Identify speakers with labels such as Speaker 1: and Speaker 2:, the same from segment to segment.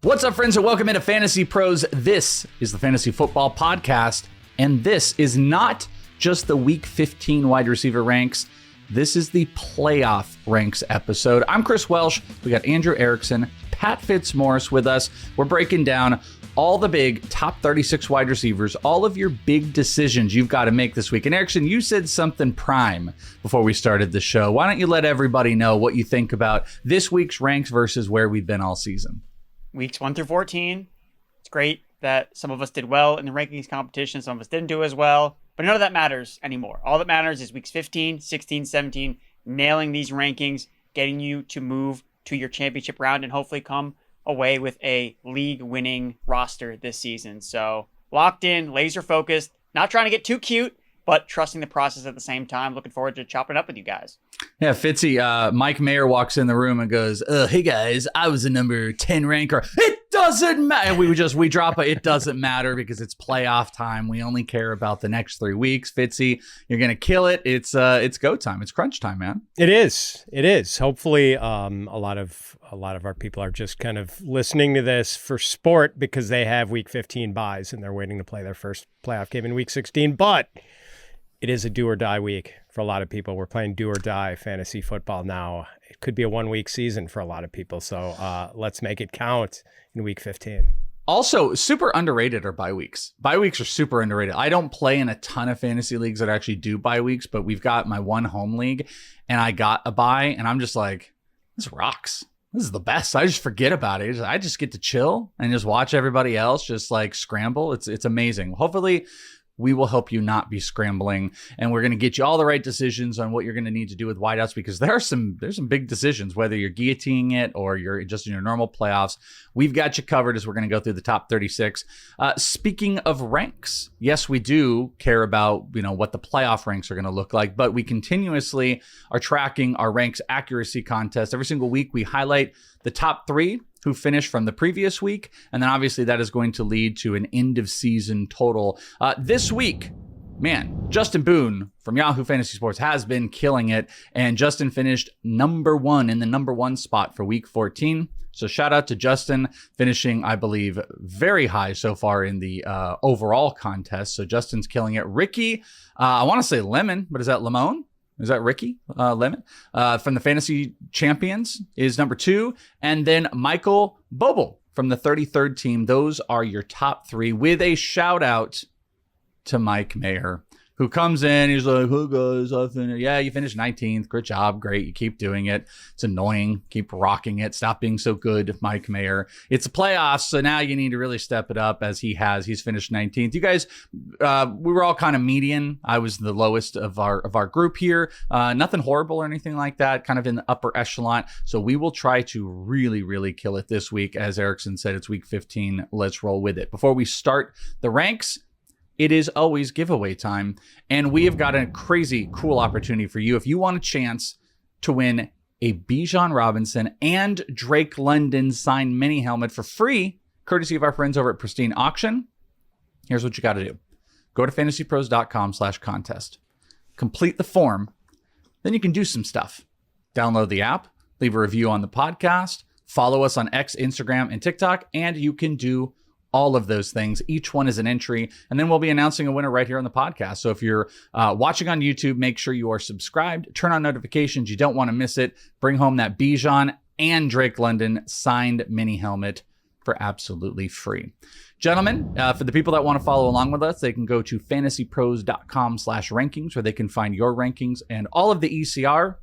Speaker 1: What's up, friends, and welcome into Fantasy Pros. This is the Fantasy Football Podcast, and this is not just the Week 15 wide receiver ranks. This is the playoff ranks episode. I'm Chris Welsh. We got Andrew Erickson, Pat Fitzmaurice with us. We're breaking down all the big top 36 wide receivers, all of your big decisions you've got to make this week. And Erickson, you said something prime before we started the show. Why don't you let everybody know what you think about this week's ranks versus where we've been all season?
Speaker 2: Weeks 1 through 14. It's great that some of us did well in the rankings competition. Some of us didn't do as well, but none of that matters anymore. All that matters is weeks 15, 16, 17, nailing these rankings, getting you to move to your championship round and hopefully come away with a league winning roster this season. So locked in, laser focused, not trying to get too cute, but trusting the process at the same time. Looking forward to chopping it up with you guys.
Speaker 1: Yeah, Fitzy, Mike Mayer walks in the room and goes, hey guys, I was a number 10 ranker. It doesn't matter. We drop it doesn't matter because it's playoff time. We only care about the next 3 weeks. Fitzy, you're going to kill it. It's go time. It's crunch time, man.
Speaker 3: It is. Hopefully a lot of our people are just kind of listening to this for sport because they have week 15 buys and they're waiting to play their first playoff game in week 16. But it is a do or die week for a lot of people. We're playing do or die fantasy football now. It could be a 1 week season for a lot of people. So let's make it count in week 15.
Speaker 1: Also, super underrated are bye weeks. Bye weeks are super underrated. I don't play in a ton of fantasy leagues that actually do bye weeks, but we've got my one home league and I got a bye and I'm just like, this rocks. This is the best. I just forget about it. I just get to chill and just watch everybody else just like scramble. It's amazing. Hopefully we will help you not be scrambling, and we're going to get you all the right decisions on what you're going to need to do with wideouts because there's some big decisions, whether you're guillotining it or you're just in your normal playoffs. We've got you covered as we're going to go through the top 36. Speaking of ranks, yes, we do care about, what the playoff ranks are going to look like, but we continuously are tracking our ranks accuracy contest. Every single week, we highlight the top 3 who finished from the previous week. And then obviously that is going to lead to an end of season total. This week, man, Justin Boone from Yahoo Fantasy Sports has been killing it. And Justin finished number 1 in the number 1 spot for week 14. So shout out to Justin finishing, I believe, very high so far in the overall contest. So Justin's killing it. Ricky, I want to say Lemon, but is that Lemon? Is that Ricky Lemon from the Fantasy Champions is number 2. And then Michael Boble from the 33rd team. Those are your top 3 with a shout out to Mike Mayer, who comes in. He's like, hey guys, you finished 19th. Great job. Great. You keep doing it. It's annoying. Keep rocking it. Stop being so good, Mike Mayer. It's a playoffs, so now you need to really step it up as he has. He's finished 19th. You guys, we were all kind of median. I was the lowest of our group here. Nothing horrible or anything like that. Kind of in the upper echelon. So we will try to really, really kill it this week. As Erickson said, it's week 15. Let's roll with it. Before we start the ranks, it is always giveaway time, and we have got a crazy cool opportunity for you. If you want a chance to win a Bijan Robinson and Drake London signed mini helmet for free, courtesy of our friends over at Pristine Auction, here's what you got to do. Go to fantasypros.com/contest. Complete the form. Then you can do some stuff. Download the app, leave a review on the podcast, follow us on X, Instagram, and TikTok, and you can do all of those things. Each one is an entry, and then we'll be announcing a winner right here on the podcast. So if you're watching on YouTube, make sure you are subscribed, turn on notifications. You don't want to miss it. Bring home that Bijan and Drake London signed mini helmet for absolutely free. Gentlemen, for the people that want to follow along with us, they can go to fantasypros.com/rankings where they can find your rankings and all of the ECR.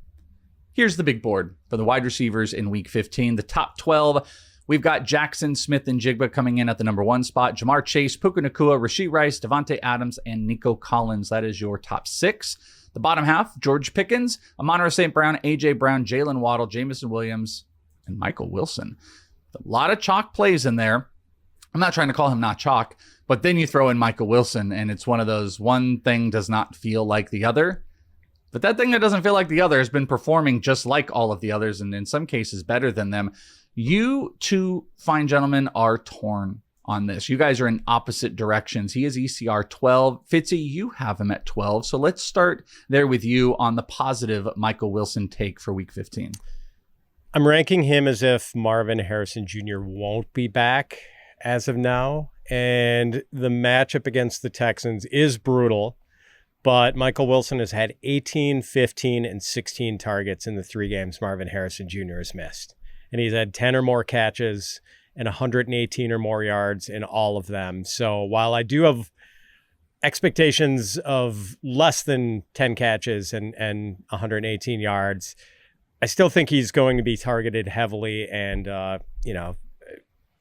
Speaker 1: Here's the big board for the wide receivers in week 15, the top 12. We've got Jackson, Smith, and Jigba coming in at the number 1 spot. Jamar Chase, Puka Nacua, Rashee Rice, Devontae Adams, and Nico Collins. That is your top 6. The bottom half, George Pickens, Amon-Ra St. Brown, A.J. Brown, Jalen Waddle, Jamison Williams, and Michael Wilson. A lot of chalk plays in there. I'm not trying to call him not chalk, but then you throw in Michael Wilson, and it's one of those one thing does not feel like the other. But that thing that doesn't feel like the other has been performing just like all of the others, and in some cases better than them. You two fine gentlemen are torn on this. You guys are in opposite directions. He is ECR 12. Fitzy, you have him at 12. So let's start there with you on the positive Michael Wilson take for week 15.
Speaker 3: I'm ranking him as if Marvin Harrison Jr. won't be back as of now. And the matchup against the Texans is brutal. But Michael Wilson has had 18, 15, and 16 targets in the 3 games Marvin Harrison Jr. has missed. And he's had 10 or more catches and 118 or more yards in all of them. So while I do have expectations of less than 10 catches and 118 yards, I still think he's going to be targeted heavily and,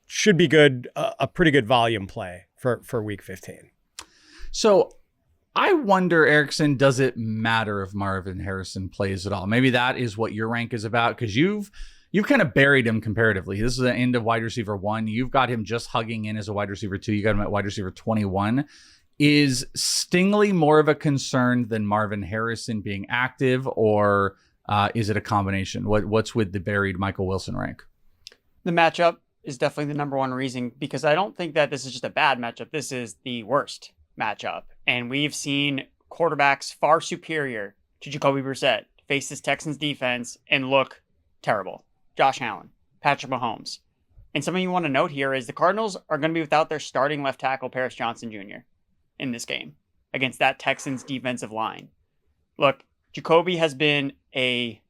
Speaker 3: should be good, a pretty good volume play for week 15.
Speaker 1: So I wonder, Erickson, does it matter if Marvin Harrison plays at all? Maybe that is what your rank is about, because you've kind of buried him comparatively. This is the end of wide receiver 1. You've got him just hugging in as a wide receiver 2. You got him at wide receiver 21. Is Stingley more of a concern than Marvin Harrison being active, or is it a combination? What's with the buried Michael Wilson rank?
Speaker 2: The matchup is definitely the number one reason, because I don't think that this is just a bad matchup. This is the worst matchup. And we've seen quarterbacks far superior to Jacoby Brissett face this Texans defense and look terrible. Josh Allen, Patrick Mahomes. And something you want to note here is the Cardinals are going to be without their starting left tackle, Paris Johnson Jr. in this game against that Texans defensive line. Look, Jacoby has been a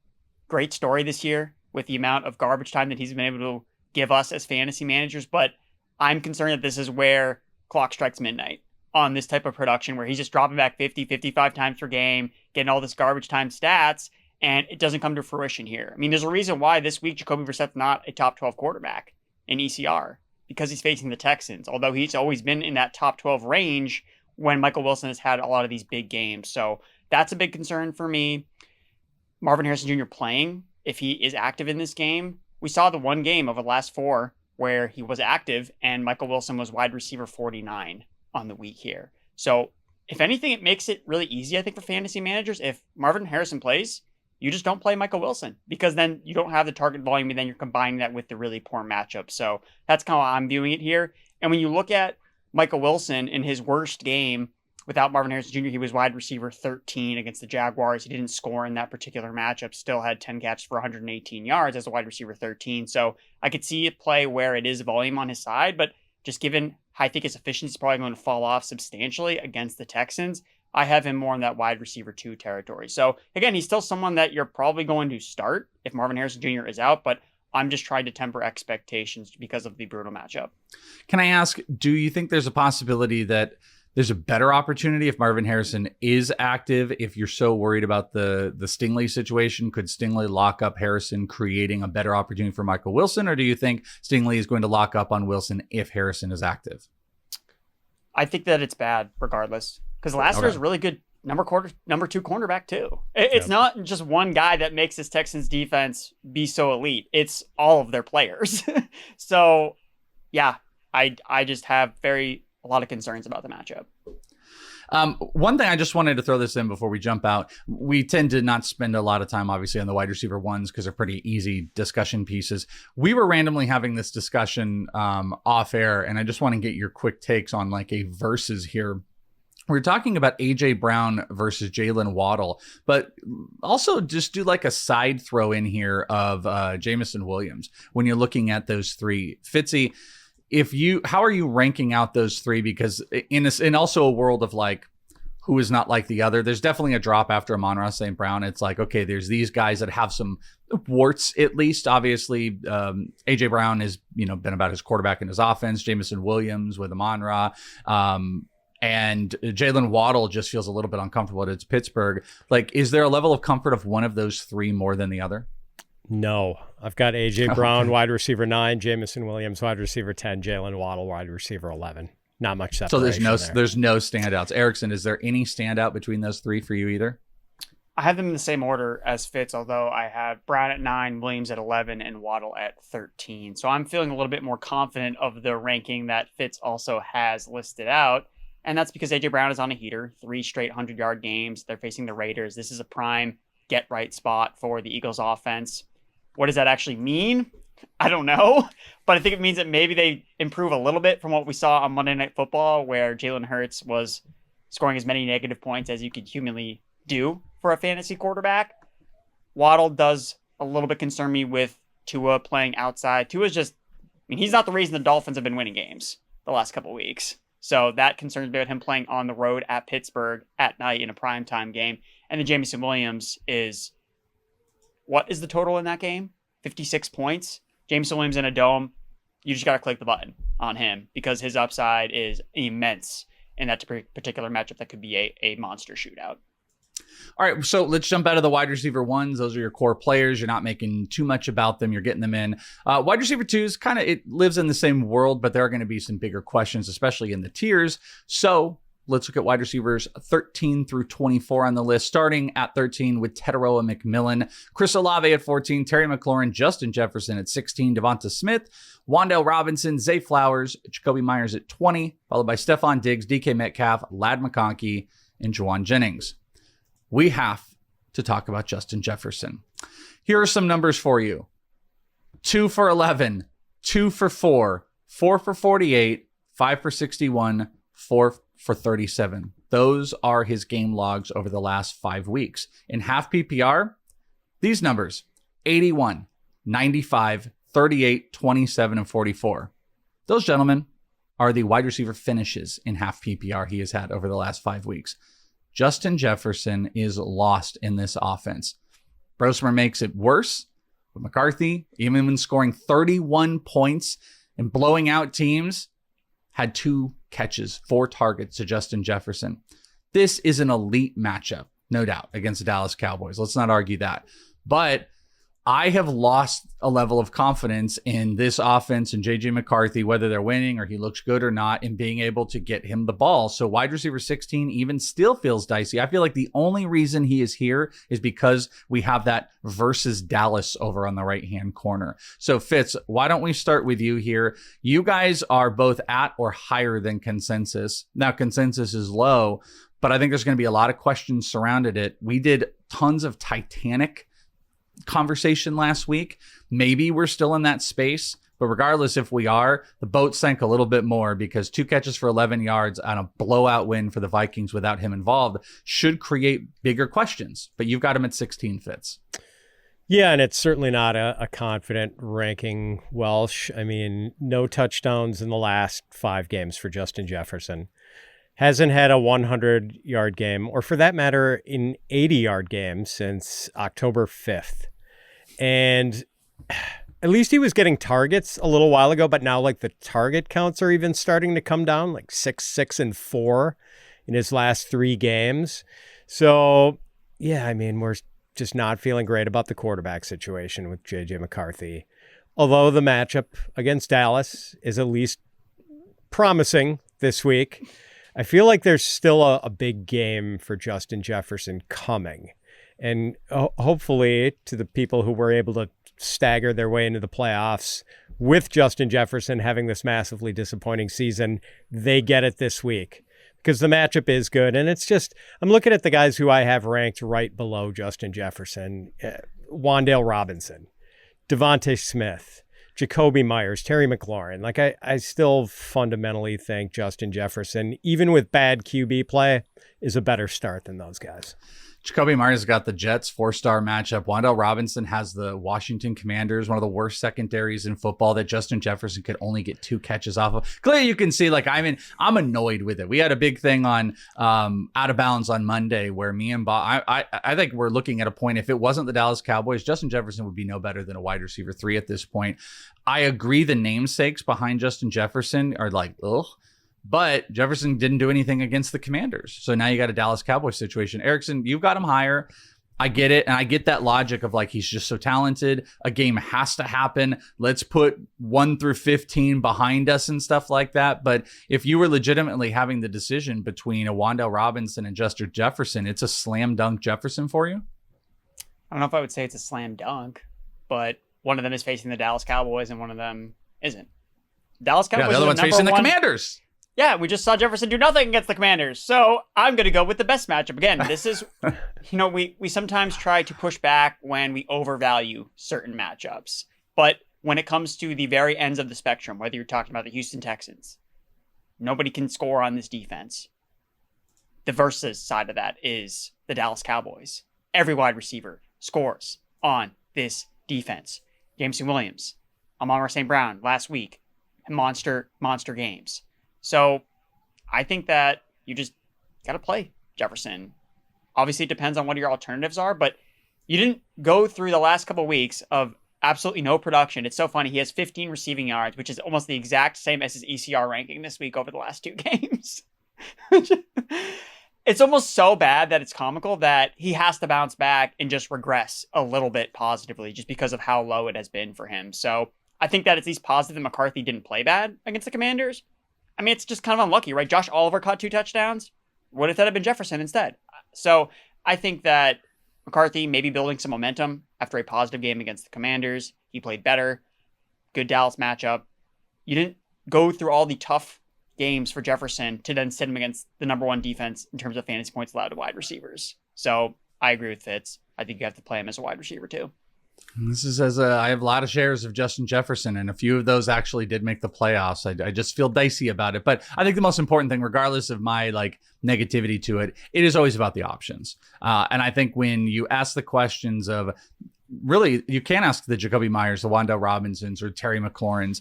Speaker 2: great story this year with the amount of garbage time that he's been able to give us as fantasy managers, but I'm concerned that this is where clock strikes midnight on this type of production, where he's just dropping back 50, 55 times per game, getting all this garbage time stats, and it doesn't come to fruition here. I mean, there's a reason why this week Jacoby Brissett's not a top 12 quarterback in ECR, because he's facing the Texans, although he's always been in that top 12 range when Michael Wilson has had a lot of these big games. So that's a big concern for me. Marvin Harrison Jr. playing, if he is active in this game, we saw the one game of the last 4 where he was active and Michael Wilson was wide receiver 49 on the week here. So if anything, it makes it really easy, I think, for fantasy managers. If Marvin Harrison plays, you just don't play Michael Wilson, because then you don't have the target volume, and then you're combining that with the really poor matchup. So that's kind of how I'm viewing it here. And when you look at Michael Wilson in his worst game without Marvin Harrison Jr., he was wide receiver 13 against the Jaguars. He didn't score in that particular matchup, still had 10 catches for 118 yards as a wide receiver 13. So I could see it play where it is volume on his side, but just given how I think his efficiency is probably going to fall off substantially against the Texans, I have him more in that wide receiver 2 territory. So again, he's still someone that you're probably going to start if Marvin Harrison Jr. is out, but I'm just trying to temper expectations because of the brutal matchup.
Speaker 1: Can I ask, do you think there's a possibility that there's a better opportunity if Marvin Harrison is active? If you're so worried about the Stingley situation, could Stingley lock up Harrison, creating a better opportunity for Michael Wilson? Or do you think Stingley is going to lock up on Wilson if Harrison is active?
Speaker 2: I think that it's bad regardless, because Lassiter is a really good number 2 cornerback too. It's not just one guy that makes this Texans defense be so elite. It's all of their players. So yeah, I just have a lot of concerns about the matchup.
Speaker 1: One thing I just wanted to throw this in before we jump out. We tend to not spend a lot of time, obviously, on the wide receiver ones because they're pretty easy discussion pieces. We were randomly having this discussion off air, and I just want to get your quick takes on like a versus here. We're talking about A.J. Brown versus Jalen Waddle, but also just do like a side throw in here of Jamison Williams when you're looking at those 3. Fitzy, how are you ranking out those 3? Because in also a world of like who is not like the other, there's definitely a drop after Amon-Ra St. Brown. It's like, okay, there's these guys that have some warts at least. Obviously, A.J. Brown has been about his quarterback and his offense. Jamison Williams with Amon-Ra. And Jalen Waddle just feels a little bit uncomfortable at Pittsburgh. Like, is there a level of comfort of one of those 3 more than the other?
Speaker 3: No. I've got A.J. Brown, wide receiver 9, Jamison Williams, wide receiver 10, Jalen Waddle, wide receiver 11. Not much separation.
Speaker 1: So there's no standouts. Erickson, is there any standout between those 3 for you either?
Speaker 2: I have them in the same order as Fitz, although I have Brown at 9, Williams at 11, and Waddle at 13. So I'm feeling a little bit more confident of the ranking that Fitz also has listed out. And that's because A.J. Brown is on a heater, 3 straight 100-yard games. They're facing the Raiders. This is a prime get-right spot for the Eagles offense. What does that actually mean? I don't know. But I think it means that maybe they improve a little bit from what we saw on Monday Night Football, where Jalen Hurts was scoring as many negative points as you could humanly do for a fantasy quarterback. Waddle does a little bit concern me with Tua playing outside. Tua's just, he's not the reason the Dolphins have been winning games the last couple of weeks. So that concerns me about him playing on the road at Pittsburgh at night in a primetime game. And then Jameson Williams is, what is the total in that game? 56 points. Jameson Williams in a dome. You just got to click the button on him because his upside is immense in that particular matchup. That could be a monster shootout.
Speaker 1: All right, so let's jump out of the wide receiver ones. Those are your core players. You're not making too much about them. You're getting them in. Wide receiver twos, kind of, it lives in the same world, but there are going to be some bigger questions, especially in the tiers. So let's look at wide receivers 13 through 24 on the list, starting at 13 with Teteroa McMillan, Chris Olave at 14, Terry McLaurin, Justin Jefferson at 16, Devonta Smith, Wan'Dale Robinson, Zay Flowers, Jacoby Myers at 20, followed by Stefon Diggs, DK Metcalf, Ladd McConkey, and Jauan Jennings. We have to talk about Justin Jefferson. Here are some numbers for you. 2 for 11, 2 for 4, 4 for 48, 5 for 61, 4 for 37. Those are his game logs over the last 5 weeks. In half PPR, these numbers, 81, 95, 38, 27, and 44. Those gentlemen are the wide receiver finishes in half PPR he has had over the last 5 weeks. Justin Jefferson is lost in this offense. Brosmer makes it worse with McCarthy, even when scoring 31 points and blowing out teams, had 2 catches, 4 targets to Justin Jefferson. This is an elite matchup, no doubt, against the Dallas Cowboys. Let's not argue that. But I have lost a level of confidence in this offense and JJ McCarthy, whether they're winning or he looks good or not, in being able to get him the ball. So wide receiver 16 even still feels dicey. I feel like the only reason he is here is because we have that versus Dallas over on the right-hand corner. So Fitz, why don't we start with you here? You guys are both at or higher than consensus. Now consensus is low, but I think there's going to be a lot of questions surrounded it. We did tons of Titanic conversation last week. Maybe we're still in that space, but regardless if we are, the boat sank a little bit more because 2 catches for 11 yards on a blowout win for the Vikings without him involved should create bigger questions. But you've got him at 16, Fitz.
Speaker 3: Yeah, and it's certainly not a confident ranking Welsh. I mean, no touchdowns in the last 5 games for Justin Jefferson. Hasn't had a 100-yard game, or for that matter, an 80-yard game since October 5th. And at least he was getting targets a little while ago, but now like the target counts are even starting to come down, like 6, 6, and 4 in his last 3 games. So, yeah, I mean, we're just not feeling great about the quarterback situation with J.J. McCarthy. Although the matchup against Dallas is at least promising this week, I feel like there's still a big game for Justin Jefferson coming. And hopefully to the people who were able to stagger their way into the playoffs with Justin Jefferson having this massively disappointing season, they get it this week because the matchup is good. And it's just, I'm looking at the guys who I have ranked right below Justin Jefferson, Wan'Dale Robinson, Devonta Smith, Jacoby Myers, Terry McLaurin. Like I still fundamentally think Justin Jefferson, even with bad QB play, is a better start than those guys.
Speaker 1: Jacoby Myers got the Jets 4-star matchup. Wan'Dale Robinson has the Washington Commanders, one of the worst secondaries in football that Justin Jefferson could only get 2 catches off of. Clearly you can see, like, I'm annoyed with it. We had a big thing on Out of Bounds on Monday where me and Bob, I think we're looking at a point, if it wasn't the Dallas Cowboys, Justin Jefferson would be no better than a wide receiver 3 at this point. I agree the namesakes behind Justin Jefferson are like, ugh. But Jefferson didn't do anything against the Commanders. So now you got a Dallas Cowboys situation. Erickson, you've got him higher. I get it. And I get that logic of like, he's just so talented. A game has to happen. Let's put 1 through 15 behind us and stuff like that. But if you were legitimately having the decision between a Wan'Dale Robinson and Justin Jefferson, it's a slam dunk Jefferson for you?
Speaker 2: I don't know if I would say it's a slam dunk, but one of them is facing the Dallas Cowboys and one of them isn't. Dallas Cowboys.
Speaker 1: Yeah, the other one's facing the Commanders.
Speaker 2: Yeah, we just saw Jefferson do nothing against the Commanders. So I'm going to go with the best matchup. Again, this is, we sometimes try to push back when we overvalue certain matchups. But when it comes to the very ends of the spectrum, whether you're talking about the Houston Texans, nobody can score on this defense. The versus side of that is the Dallas Cowboys. Every wide receiver scores on this defense. Jameson Williams, Amon-Ra St. Brown last week, monster games. So I think that you just got to play Jefferson. Obviously, it depends on what your alternatives are, but you didn't go through the last couple of weeks of absolutely no production. It's so funny. He has 15 receiving yards, which is almost the exact same as his ECR ranking this week over the last 2 games. It's almost so bad that it's comical that he has to bounce back and just regress a little bit positively just because of how low it has been for him. So I think that it's at least positive that McCarthy didn't play bad against the Commanders. I mean, it's just kind of unlucky, right? Josh Oliver caught 2 touchdowns. What if that had been Jefferson instead? So I think that McCarthy maybe building some momentum after a positive game against the Commanders. He played better. Good Dallas matchup. You didn't go through all the tough games for Jefferson to then sit him against the number 1 defense in terms of fantasy points allowed to wide receivers. So I agree with Fitz. I think you have to play him as a wide receiver too.
Speaker 1: This is I have a lot of shares of Justin Jefferson, and a few of those actually did make the playoffs. I just feel dicey about it. But I think the most important thing, regardless of my negativity to it, it is always about the options. And I think when you ask the questions of, really, you can't ask the Jacoby Myers, the Wan'Dale Robinsons, or Terry McLaurin's.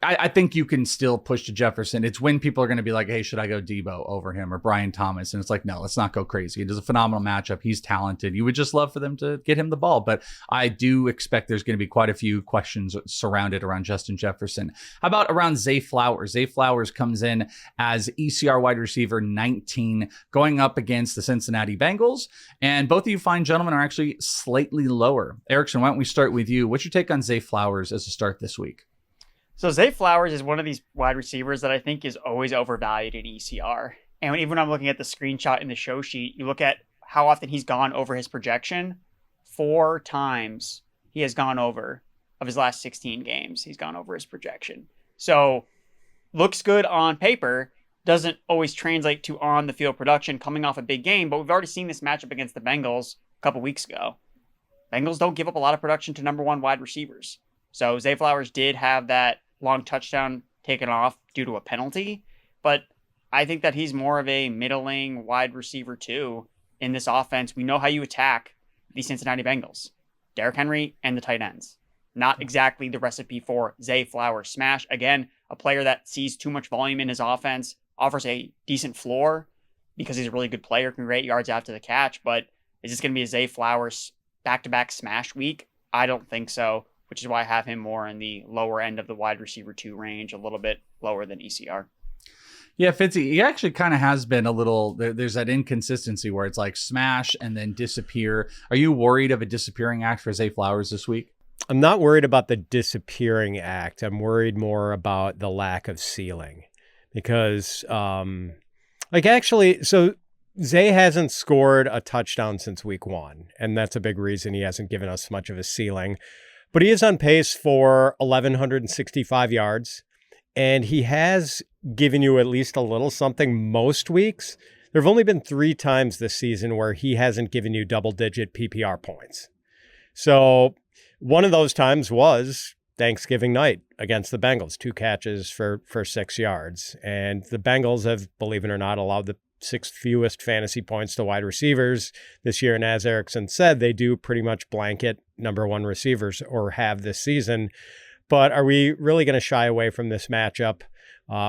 Speaker 1: I think you can still push to Jefferson. It's when people are going to be like, hey, should I go Debo over him or Brian Thomas? And it's like, no, let's not go crazy. It is a phenomenal matchup. He's talented. You would just love for them to get him the ball. But I do expect there's going to be quite a few questions surrounded around Justin Jefferson. How about around Zay Flowers? Zay Flowers comes in as ECR wide receiver 19 going up against the Cincinnati Bengals. And both of you fine gentlemen are actually slightly lower. Erickson, why don't we start with you? What's your take on Zay Flowers as a start this week?
Speaker 2: So Zay Flowers is one of these wide receivers that I think is always overvalued in ECR. And even when I'm looking at the screenshot in the show sheet, you look at how often he's gone over his projection. 4 times he has gone over of his last 16 games. He's gone over his projection. So looks good on paper, doesn't always translate to on the field production coming off a big game. But we've already seen this matchup against the Bengals a couple weeks ago. Bengals don't give up a lot of production to number 1 wide receivers. So Zay Flowers did have that long touchdown taken off due to a penalty, but I think that he's more of a middling wide receiver too in this offense. We know how you attack the Cincinnati Bengals, Derrick Henry and the tight ends. Not exactly the recipe for Zay Flowers smash. Again, a player that sees too much volume in his offense, offers a decent floor because he's a really good player, can create yards after the catch, but is this going to be a Zay Flowers back-to-back smash week? I don't think so, which is why I have him more in the lower end of the wide receiver 2 range, a little bit lower than ECR.
Speaker 1: Yeah, Fitzy, he actually kind of has been a little, there's that inconsistency where it's like smash and then disappear. Are you worried of a disappearing act for Zay Flowers this week?
Speaker 3: I'm not worried about the disappearing act. I'm worried more about the lack of ceiling because, so Zay hasn't scored a touchdown since week 1, and that's a big reason he hasn't given us much of a ceiling. But he is on pace for 1,165 yards, and he has given you at least a little something most weeks. There have only been 3 times this season where he hasn't given you double-digit PPR points. So one of those times was Thanksgiving night against the Bengals, 2 catches for 6 yards. And the Bengals have, believe it or not, allowed the 6th fewest fantasy points to wide receivers this year. And as Erickson said, they do pretty much blanket number 1 receivers or have this season. But are we really going to shy away from this matchup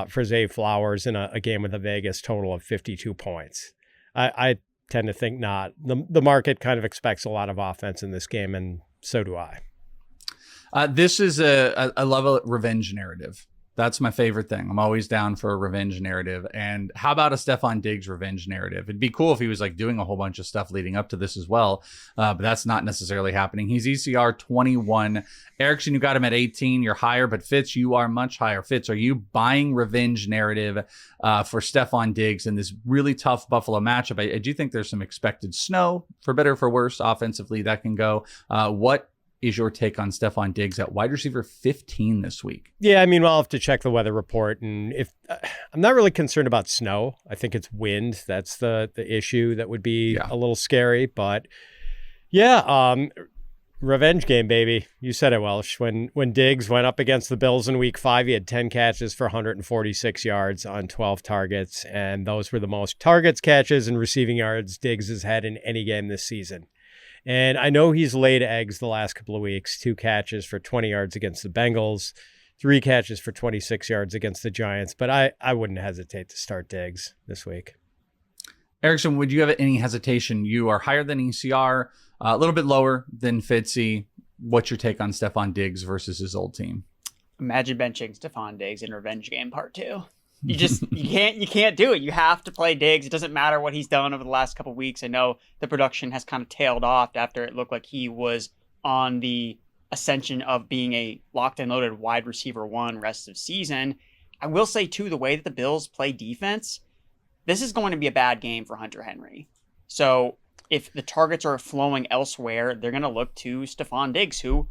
Speaker 3: for Zay Flowers in a game with a Vegas total of 52 points? I tend to think not. The market kind of expects a lot of offense in this game, and so do I.
Speaker 1: This is I love a revenge narrative. That's my favorite thing. I'm always down for a revenge narrative. And how about a Stefon Diggs revenge narrative? It'd be cool if he was doing a whole bunch of stuff leading up to this as well. But that's not necessarily happening. He's ECR 21. Erickson, you got him at 18. You're higher, but Fitz, you are much higher. Fitz, are you buying revenge narrative for Stefon Diggs in this really tough Buffalo matchup? I do think there's some expected snow, for better or for worse, offensively that can go. What is your take on Stefon Diggs at wide receiver 15 this week?
Speaker 3: Yeah, I mean, I'll have to check the weather report. And if I'm not really concerned about snow, I think it's wind. That's the issue that would be a little scary. But yeah, revenge game, baby. You said it, Welsh. When Diggs went up against the Bills in week 5, he had 10 catches for 146 yards on 12 targets. And those were the most targets, catches, and receiving yards Diggs has had in any game this season. And I know he's laid eggs the last couple of weeks, 2 catches for 20 yards against the Bengals, 3 catches for 26 yards against the Giants, but I wouldn't hesitate to start Diggs this week.
Speaker 1: Erickson, would you have any hesitation? You are higher than ECR, a little bit lower than Fitzy. What's your take on Stefon Diggs versus his old team?
Speaker 2: Imagine benching Stefon Diggs in Revenge Game Part 2. You can't do it. You have to play Diggs. It doesn't matter what he's done over the last couple of weeks. I know the production has kind of tailed off after it looked like he was on the ascension of being a locked and loaded wide receiver 1 rest of season. I will say too, the way that the Bills play defense, this is going to be a bad game for Hunter Henry. So if the targets are flowing elsewhere, they're going to look to Stefon Diggs, who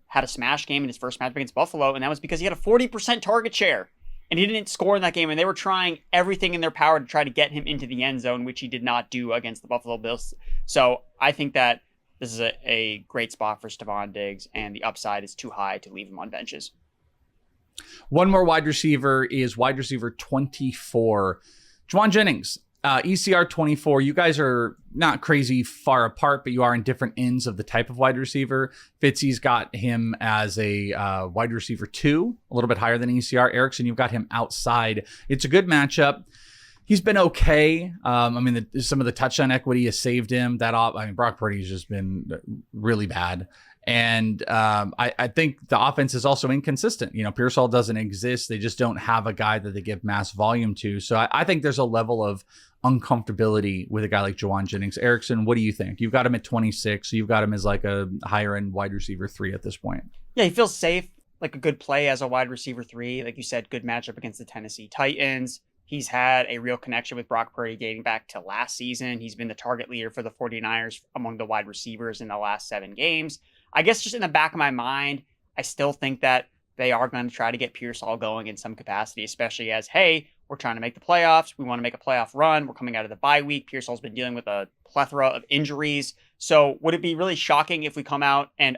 Speaker 2: had a smash game in his first match against Buffalo, and that was because he had a 40% target share. And he didn't score in that game, and they were trying everything in their power to try to get him into the end zone, which he did not do against the Buffalo Bills. So I think that this is a great spot for Stefon Diggs, and the upside is too high to leave him on benches.
Speaker 1: One more wide receiver is wide receiver 24, Jauan Jennings. ECR 24, you guys are not crazy far apart, but you are in different ends of the type of wide receiver. Fitzy's got him as a wide receiver 2, a little bit higher than ECR. Erickson, you've got him outside. It's a good matchup. He's been okay. Some of the touchdown equity has saved him. Brock Purdy's just been really bad. And I think the offense is also inconsistent. Pearsall doesn't exist. They just don't have a guy that they give mass volume to. So I think there's a level of uncomfortability with a guy like Jauan Jennings. Erickson, what do you think? You've got him at 26. So you've got him as like a higher end wide receiver 3 at this point.
Speaker 2: Yeah, he feels safe, like a good play as a wide receiver 3. Like you said, good matchup against the Tennessee Titans. He's had a real connection with Brock Purdy dating back to last season. He's been the target leader for the 49ers among the wide receivers in the last 7 games. I guess just in the back of my mind, I still think that they are going to try to get Pearsall going in some capacity, especially as, hey, we're trying to make the playoffs. We want to make a playoff run. We're coming out of the bye week. Pearsall's been dealing with a plethora of injuries. So would it be really shocking if we come out and,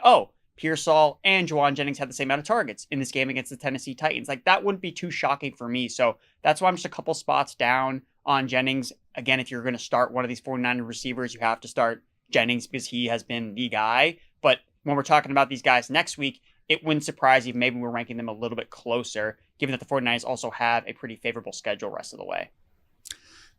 Speaker 2: Pearsall and Jauan Jennings had the same amount of targets in this game against the Tennessee Titans? Like, that wouldn't be too shocking for me. So that's why I'm just a couple spots down on Jennings. Again, if you're going to start one of these 49er receivers, you have to start Jennings because he has been the guy. But when we're talking about these guys next week, it wouldn't surprise you if maybe we're ranking them a little bit closer, given that the 49ers also have a pretty favorable schedule rest of the way.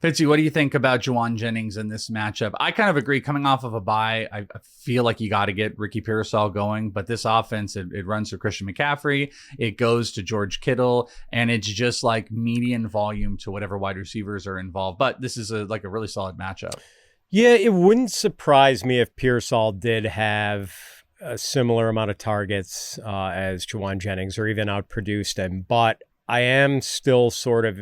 Speaker 1: Fitzy, what do you think about Jauan Jennings in this matchup? I kind of agree. Coming off of a bye, I feel like you got to get Ricky Pearsall going, but this offense, it runs to Christian McCaffrey, it goes to George Kittle, and it's just like median volume to whatever wide receivers are involved. But this is a really solid matchup.
Speaker 3: Yeah, it wouldn't surprise me if Pearsall did have a similar amount of targets as Jauan Jennings, or even outproduced him. But I am still sort of,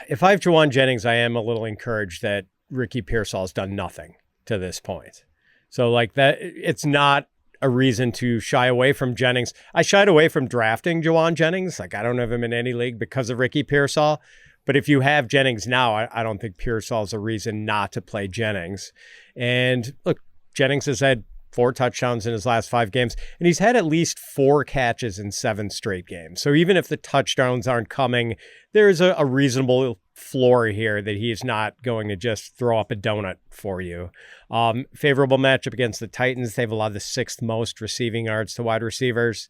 Speaker 3: if I have Jauan Jennings, I am a little encouraged that Ricky Pearsall has done nothing to this point. So like that, it's not a reason to shy away from Jennings. I shied away from drafting Jauan Jennings. Like, I don't have him in any league because of Ricky Pearsall. But if you have Jennings now, I don't think Pearsall is a reason not to play Jennings. And look, Jennings has had 4 touchdowns in his last 5 games, and he's had at least 4 catches in 7 straight games. So even if the touchdowns aren't coming, there's a reasonable floor here that he's not going to just throw up a donut for you. Favorable matchup against the Titans. They've allowed the 6th most receiving yards to wide receivers.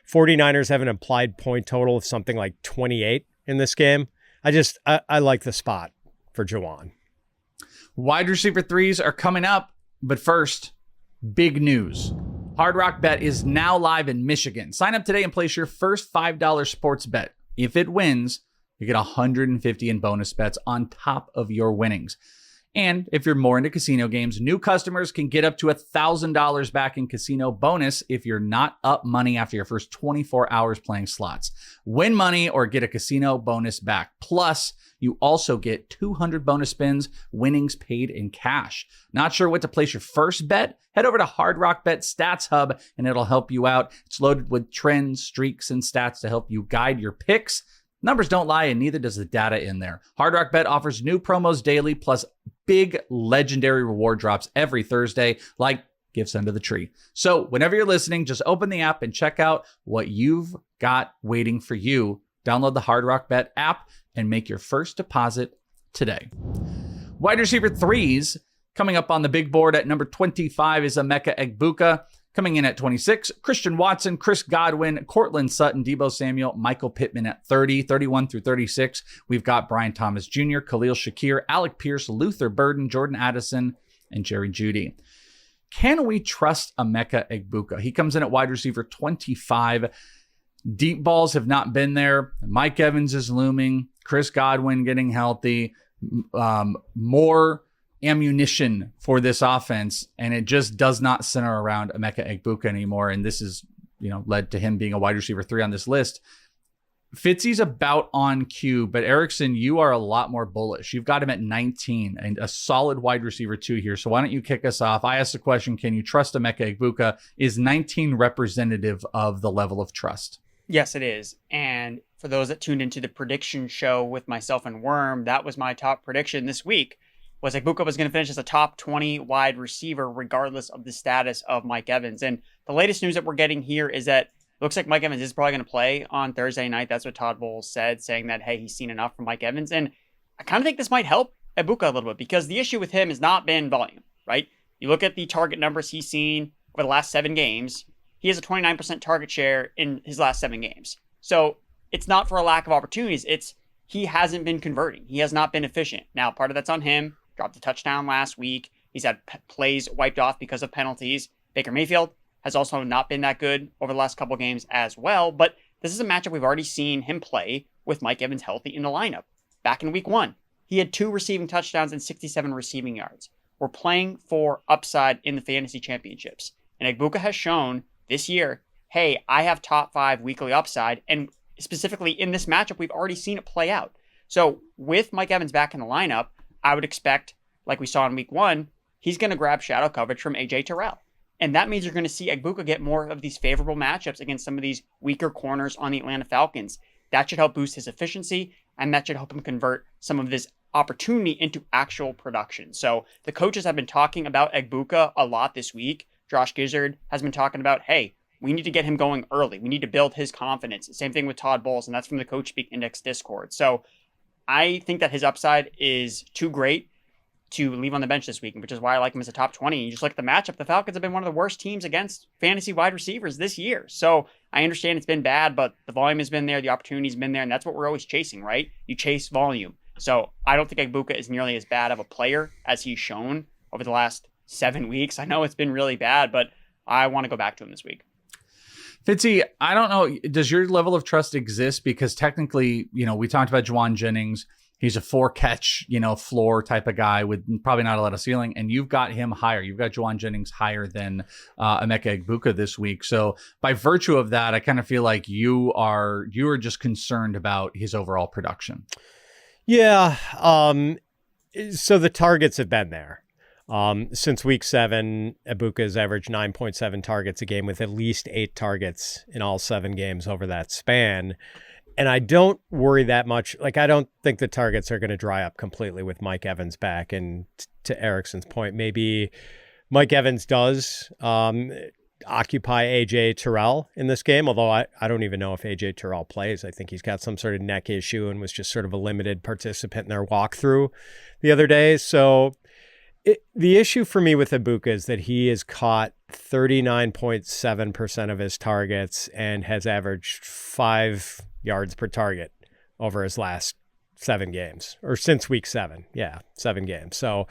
Speaker 3: 49ers have an implied point total of something like 28 in this game. I like the spot for Jauan.
Speaker 1: Wide receiver 3s are coming up, but first, big news. Hard Rock Bet is now live in Michigan. Sign up today and place your first $5 sports bet. If it wins, you get $150 in bonus bets on top of your winnings. And if you're more into casino games, new customers can get up to $1,000 back in casino bonus if you're not up money after your first 24 hours playing slots. Win money or get a casino bonus back. Plus, you also get 200 bonus spins, winnings paid in cash. Not sure what to place your first bet? Head over to Hard Rock Bet Stats Hub and it'll help you out. It's loaded with trends, streaks, and stats to help you guide your picks. Numbers don't lie, and neither does the data in there. Hard Rock Bet offers new promos daily, plus big legendary reward drops every Thursday, like gifts under the tree. So whenever you're listening, just open the app and check out what you've got waiting for you. Download the Hard Rock Bet app and make your first deposit today. Wide receiver 3s Coming up on the big board at number 25 is Emeka Egbuka. Coming in at 26, Christian Watson, Chris Godwin, Cortland Sutton, Deebo Samuel, Michael Pittman at 30. 31 through 36, we've got Brian Thomas Jr., Khalil Shakir, Alec Pierce, Luther Burden, Jordan Addison, and Jerry Jeudy. Can we trust Emeka Egbuka? He comes in at wide receiver 25. Deep balls have not been there. Mike Evans is looming. Chris Godwin getting healthy. More ammunition for this offense, and it just does not center around Emeka Egbuka anymore. And this is, led to him being a wide receiver 3 on this list. Fitzy's about on cue, but Erickson, you are a lot more bullish. You've got him at 19 and a solid wide receiver 2 here. So why don't you kick us off? I asked the question, can you trust Emeka Egbuka? Is 19 representative of the level of trust?
Speaker 2: Yes, it is. And for those that tuned into the prediction show with myself and Worm, that was my top prediction this week, was Egbuka was going to finish as a top 20 wide receiver regardless of the status of Mike Evans. And the latest news that we're getting here is that it looks like Mike Evans is probably going to play on Thursday night. That's what Todd Bowles said, saying that, hey, he's seen enough from Mike Evans. And I kind of think this might help Egbuka a little bit, because the issue with him has not been volume, right? You look at the target numbers he's seen over the last 7 games. He has a 29% target share in his last 7 games. So it's not for a lack of opportunities. It's he hasn't been converting. He has not been efficient. Now, part of that's on him. Dropped a touchdown last week. He's had plays wiped off because of penalties. Baker Mayfield has also not been that good over the last couple games as well. But this is a matchup we've already seen him play with Mike Evans healthy in the lineup. Back in week 1, he had 2 receiving touchdowns and 67 receiving yards. We're playing for upside in the fantasy championships. And Egbuka has shown this year, hey, I have top 5 weekly upside. And specifically in this matchup, we've already seen it play out. So with Mike Evans back in the lineup, I would expect, like we saw in week 1, he's going to grab shadow coverage from A.J. Terrell. And that means you're going to see Egbuka get more of these favorable matchups against some of these weaker corners on the Atlanta Falcons. That should help boost his efficiency, and that should help him convert some of this opportunity into actual production. So the coaches have been talking about Egbuka a lot this week. Josh Gizzard has been talking about, hey, we need to get him going early. We need to build his confidence. Same thing with Todd Bowles, and that's from the Coach Speak Index Discord. So I think that his upside is too great to leave on the bench this week, which is why I like him as a top 20. You just look at the matchup. The Falcons have been one of the worst teams against fantasy wide receivers this year. So I understand it's been bad, but the volume has been there, the opportunity's been there, and that's what we're always chasing, right? You chase volume. So I don't think Egbuka is nearly as bad of a player as he's shown over the last 7 weeks. I know it's been really bad, but I want to go back to him this week.
Speaker 1: Fitzy, I don't know. Does your level of trust exist? Because technically, we talked about Jauan Jennings. He's a 4-catch, floor type of guy with probably not a lot of ceiling. And you've got him higher. You've got Jauan Jennings higher than Emeka Egbuka this week. So by virtue of that, I kind of feel like you are just concerned about his overall production.
Speaker 3: Yeah. So the targets have been there. Since week 7, Egbuka has averaged 9.7 targets a game with at least 8 targets in all 7 games over that span. And I don't worry that much. Like, I don't think the targets are going to dry up completely with Mike Evans back. And to Erickson's point, maybe Mike Evans does occupy A.J. Terrell in this game, although I don't even know if A.J. Terrell plays. I think he's got some sort of neck issue and was just sort of a limited participant in their walkthrough the other day. So the issue for me with Egbuka is that he has caught 39.7% of his targets and has averaged 5 yards per target over his last 7 games, or since week 7. Yeah, 7 games. So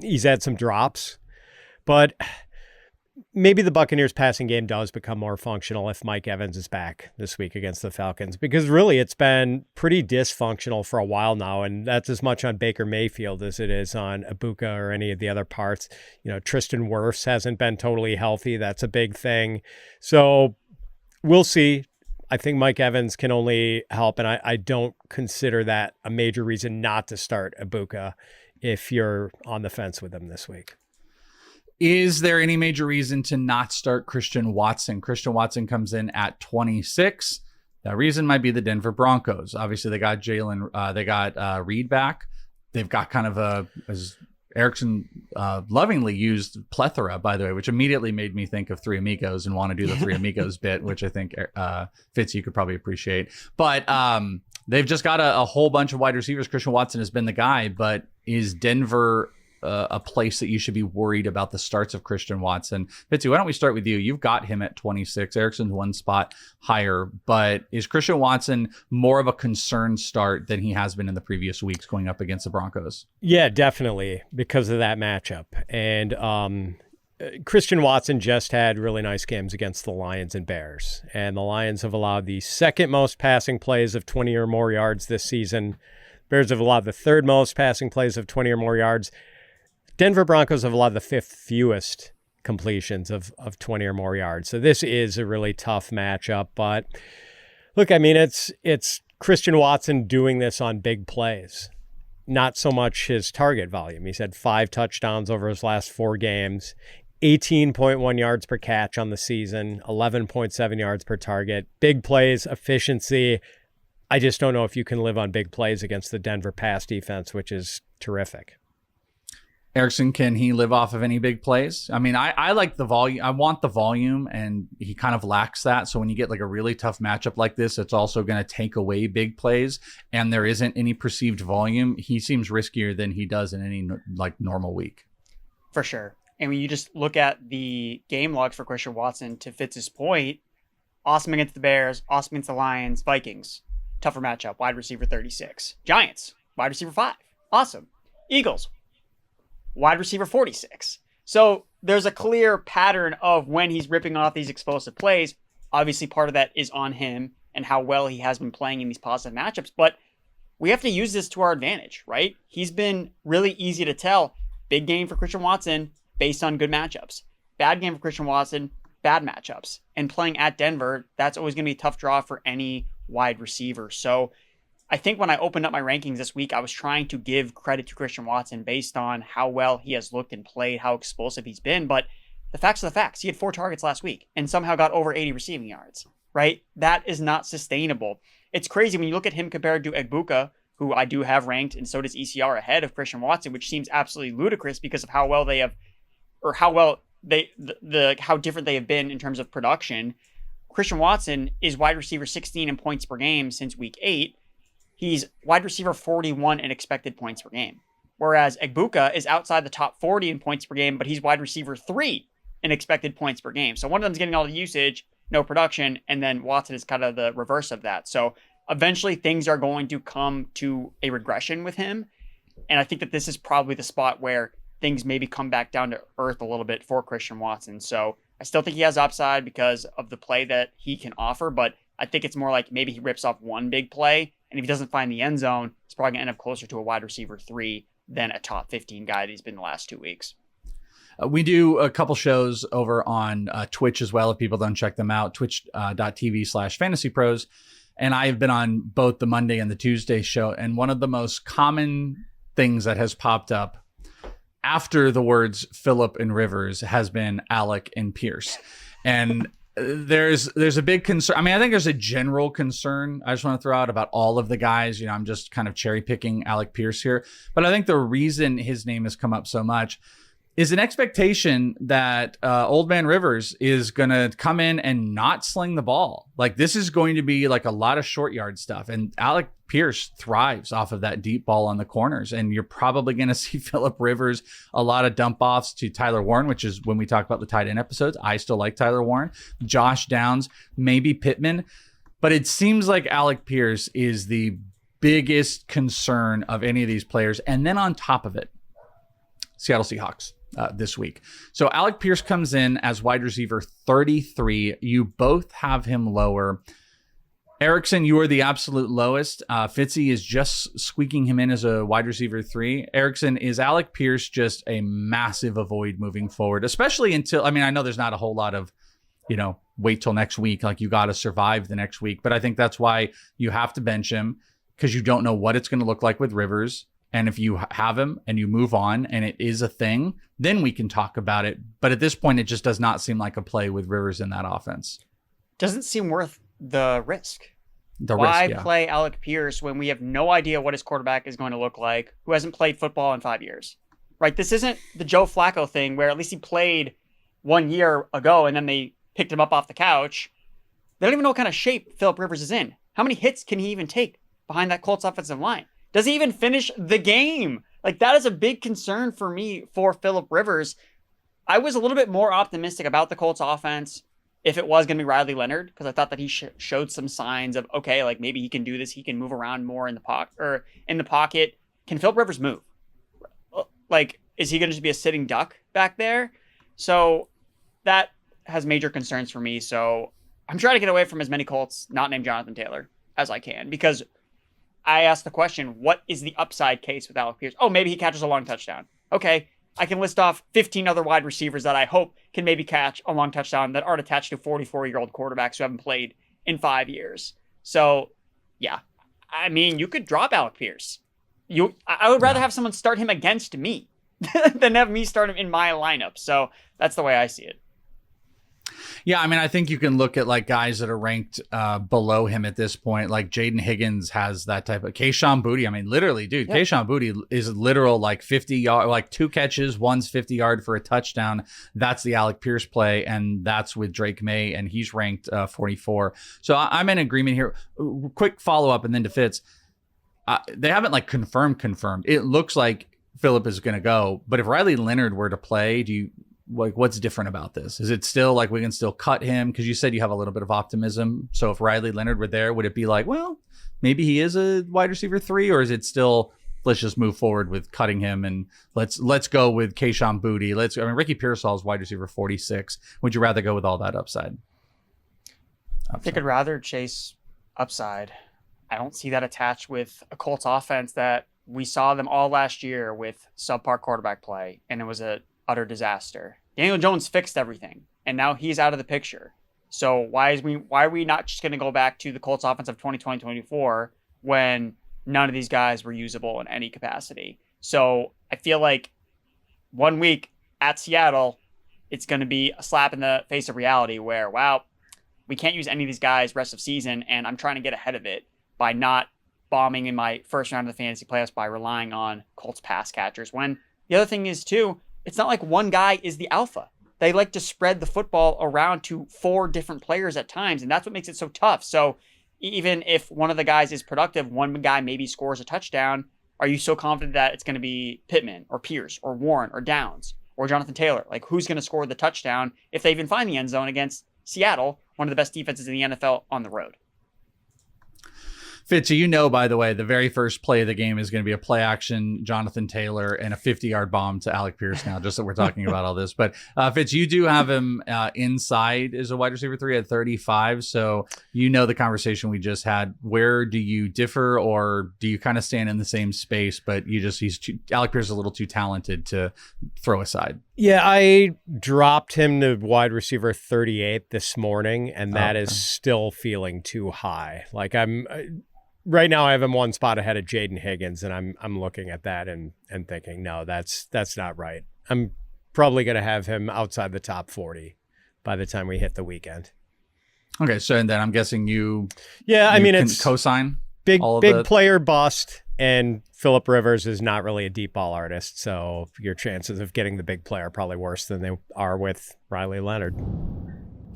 Speaker 3: he's had some drops, but maybe the Buccaneers passing game does become more functional if Mike Evans is back this week against the Falcons, because really it's been pretty dysfunctional for a while now. And that's as much on Baker Mayfield as it is on Egbuka or any of the other parts. Tristan Wirfs hasn't been totally healthy. That's a big thing. So we'll see. I think Mike Evans can only help. And I don't consider that a major reason not to start Egbuka if you're on the fence with him this week.
Speaker 1: Is there any major reason to not start Christian Watson? Christian Watson comes in at 26. That reason might be the Denver Broncos. Obviously, they got Reed back. They've got kind of as Erickson lovingly used, plethora, by the way, which immediately made me think of Three Amigos and want to do the Three Amigos bit, which I think Fitz, you could probably appreciate. But they've just got a whole bunch of wide receivers. Christian Watson has been the guy, but is Denver a place that you should be worried about the starts of Christian Watson. Fitzy, why don't we start with you? You've got him at 26. Erickson's one spot higher, but is Christian Watson more of a concerned start than he has been in the previous weeks going up against the Broncos?
Speaker 3: Yeah, definitely, because of that matchup. And Christian Watson just had really nice games against the Lions and Bears, and the Lions have allowed the second most passing plays of 20 or more yards this season. Bears have allowed the third most passing plays of 20 or more yards. Denver Broncos have allowed the fifth fewest completions of 20 or more yards. So this is a really tough matchup. But look, I mean, it's Christian Watson doing this on big plays, not so much his target volume. He's had 5 touchdowns over his last 4 games, 18.1 yards per catch on the season, 11.7 yards per target. Big plays, efficiency. I just don't know if you can live on big plays against the Denver pass defense, which is terrific.
Speaker 1: Erickson, can he live off of any big plays? I mean, I like the volume. I want the volume, and he kind of lacks that. So when you get like a really tough matchup like this, it's also going to take away big plays, and there isn't any perceived volume. He seems riskier than he does in any like normal week.
Speaker 2: For sure. And when you just look at the game logs for Christian Watson, to Fitz's point, awesome against the Bears, awesome against the Lions, Vikings, tougher matchup, wide receiver 36. Giants, wide receiver 5, awesome. Eagles, wide receiver 46. So there's a clear pattern of when he's ripping off these explosive plays. Obviously, part of that is on him and how well he has been playing in these positive matchups. But we have to use this to our advantage, right? He's been really easy to tell. Big game for Christian Watson based on good matchups. Bad game for Christian Watson, bad matchups. And playing at Denver, that's always going to be a tough draw for any wide receiver. So I think when I opened up my rankings this week, I was trying to give credit to Christian Watson based on how well he has looked and played, how explosive he's been. But the facts are the facts. He had 4 targets last week and somehow got over 80 receiving yards, right? That is not sustainable. It's crazy when you look at him compared to Egbuka, who I do have ranked, and so does ECR ahead of Christian Watson, which seems absolutely ludicrous because of how well they have, or how well they, how different they have been in terms of production. Christian Watson is wide receiver 16 in points per game since week 8. He's wide receiver 41 in expected points per game. Whereas Egbuka is outside the top 40 in points per game, but he's wide receiver 3 in expected points per game. So one of them's getting all the usage, no production, and then Watson is kind of the reverse of that. So eventually things are going to come to a regression with him. And I think that this is probably the spot where things maybe come back down to earth a little bit for Christian Watson. So I still think he has upside because of the play that he can offer, but I think it's more like maybe he rips off one big play, and if he doesn't find the end zone, he's probably going to end up closer to a wide receiver 3 than a top 15 guy that he's been the last 2 weeks.
Speaker 1: We do a couple shows over on Twitch as well. If people don't check them out, twitch.tv/fantasypros. And I've been on both the Monday and the Tuesday show. And one of the most common things that has popped up after the words Phillip and Rivers has been Alec and Pierce. And there's a big concern. I mean, I think there's a general concern I just want to throw out about all of the guys. You know, I'm just kind of cherry picking Alec Pierce here. But I think the reason his name has come up so much is an expectation that Old Man Rivers is going to come in and not sling the ball. Like, this is going to be like a lot of short yard stuff. And Alec Pierce thrives off of that deep ball on the corners. And you're probably going to see Phillip Rivers a lot of dump offs to Tyler Warren, which is when we talk about the tight end episodes. I still like Tyler Warren, Josh Downs, maybe Pittman. But it seems like Alec Pierce is the biggest concern of any of these players. And then on top of it, Seattle Seahawks. This week. So Alec Pierce comes in as wide receiver 33. You both have him lower. Erickson, you are the absolute lowest. Fitzy is just squeaking him in as a wide receiver 3. Erickson, is Alec Pierce just a massive avoid moving forward? Especially until, I mean, I know there's not a whole lot of, wait till next week. Like, you got to survive the next week. But I think that's why you have to bench him, because you don't know what it's going to look like with Rivers. And if you have him and you move on and it is a thing, then we can talk about it. But at this point, it just does not seem like a play with Rivers in that offense.
Speaker 2: Doesn't seem worth the risk. Why play Alec Pierce when we have no idea what his quarterback is going to look like, who hasn't played football in 5 years? Right? This isn't the Joe Flacco thing where at least he played 1 year ago and then they picked him up off the couch. They don't even know what kind of shape Phillip Rivers is in. How many hits can he even take behind that Colts offensive line? Does he even finish the game? Like, that is a big concern for me for Phillip Rivers. I was a little bit more optimistic about the Colts offense if it was going to be Riley Leonard, because I thought that he showed some signs of, okay, like maybe he can do this. He can move around more in the pocket. Can Phillip Rivers move? Like, is he going to just be a sitting duck back there? So that has major concerns for me. So I'm trying to get away from as many Colts not named Jonathan Taylor as I can, because I asked the question, what is the upside case with Alec Pierce? Oh, maybe he catches a long touchdown. Okay, I can list off 15 other wide receivers that I hope can maybe catch a long touchdown that aren't attached to 44-year-old quarterbacks who haven't played in 5 years. So, yeah, I mean, you could drop Alec Pierce. I would rather have someone start him against me than have me start him in my lineup. So that's the way I see it.
Speaker 1: Yeah, I mean, I think you can look at like guys that are ranked below him at this point. Like Jaden Higgins has that type of Kayshon Boutte. I mean, literally, dude, yeah. Kayshon Boutte is literal like 50 yard, like 2 catches, one's 50 yard for a touchdown. That's the Alec Pierce play, and that's with Drake May, and he's ranked 44. So I'm in agreement here. Quick follow up, and then to Fitz. They haven't like confirmed. It looks like Phillip is going to go, but if Riley Leonard were to play, what's different about this? Is it still like we can still cut him? Because you said you have a little bit of optimism. So if Riley Leonard were there, would it be like, well, maybe he is a wide receiver 3, or is it still, let's just move forward with cutting him and let's go with Kayshon Boutte. I mean, Ricky Pearsall's wide receiver 46. Would you rather go with all that upside?
Speaker 2: I think I'd rather chase upside. I don't see that attached with a Colts offense that we saw them all last year with subpar quarterback play, and it was a utter disaster. Daniel Jones fixed everything, and now he's out of the picture. So why are we not just going to go back to the Colts offense of 2020-24 when none of these guys were usable in any capacity? So I feel like 1 week at Seattle, it's going to be a slap in the face of reality where, wow, we can't use any of these guys rest of season, and I'm trying to get ahead of it by not bombing in my first round of the fantasy playoffs by relying on Colts pass catchers. When the other thing is too, it's not like one guy is the alpha. They like to spread the football around to 4 different players at times, and that's what makes it so tough. So even if one of the guys is productive, one guy maybe scores a touchdown, are you so confident that it's going to be Pittman or Pierce or Warren or Downs or Jonathan Taylor? Like, who's going to score the touchdown if they even find the end zone against Seattle, one of the best defenses in the NFL on the road?
Speaker 1: Fitz, by the way, the very first play of the game is going to be a play action Jonathan Taylor and a 50-yard bomb to Alec Pierce now, just that we're talking about all this. But Fitz, you do have him inside as a wide receiver 3 at 35. So the conversation we just had. Where do you differ, or do you kind of stand in the same space, but Alec Pierce is a little too talented to throw aside?
Speaker 3: Yeah, I dropped him to wide receiver 38 this morning, and that is still feeling too high. Like right now I have him 1 spot ahead of Jaden Higgins, and I'm looking at that and thinking, no, that's not right. I'm probably going to have him outside the top 40 by the time we hit the weekend.
Speaker 1: Okay, so and then I'm guessing
Speaker 3: it's
Speaker 1: cosign
Speaker 3: big player bust, and Phillip Rivers is not really a deep ball artist, so your chances of getting the big player are probably worse than they are with Riley Leonard.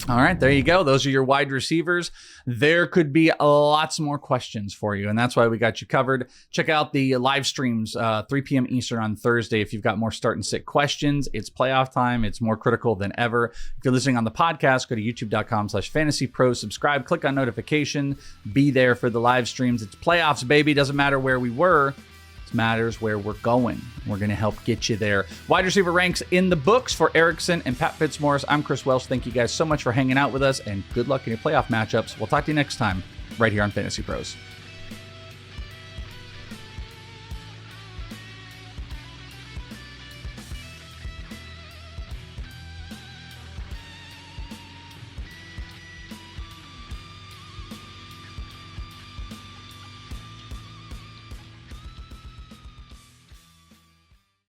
Speaker 1: All right, there you go. Those are your wide receivers. There could be lots more questions for you, and that's why we got you covered. Check out the live streams, 3 p.m. Eastern on Thursday. If you've got more start and sit questions, it's playoff time. It's more critical than ever. If you're listening on the podcast, go to youtube.com/fantasypros, subscribe, click on notification, be there for the live streams. It's playoffs, baby. Doesn't matter where we were. Matters where we're going. We're going to help get you there. Wide receiver ranks in the books for Erickson and Pat Fitzmaurice. I'm Chris Welsh. Thank you guys so much for hanging out with us, and good luck in your playoff matchups. We'll talk to you next time right here on Fantasy Pros.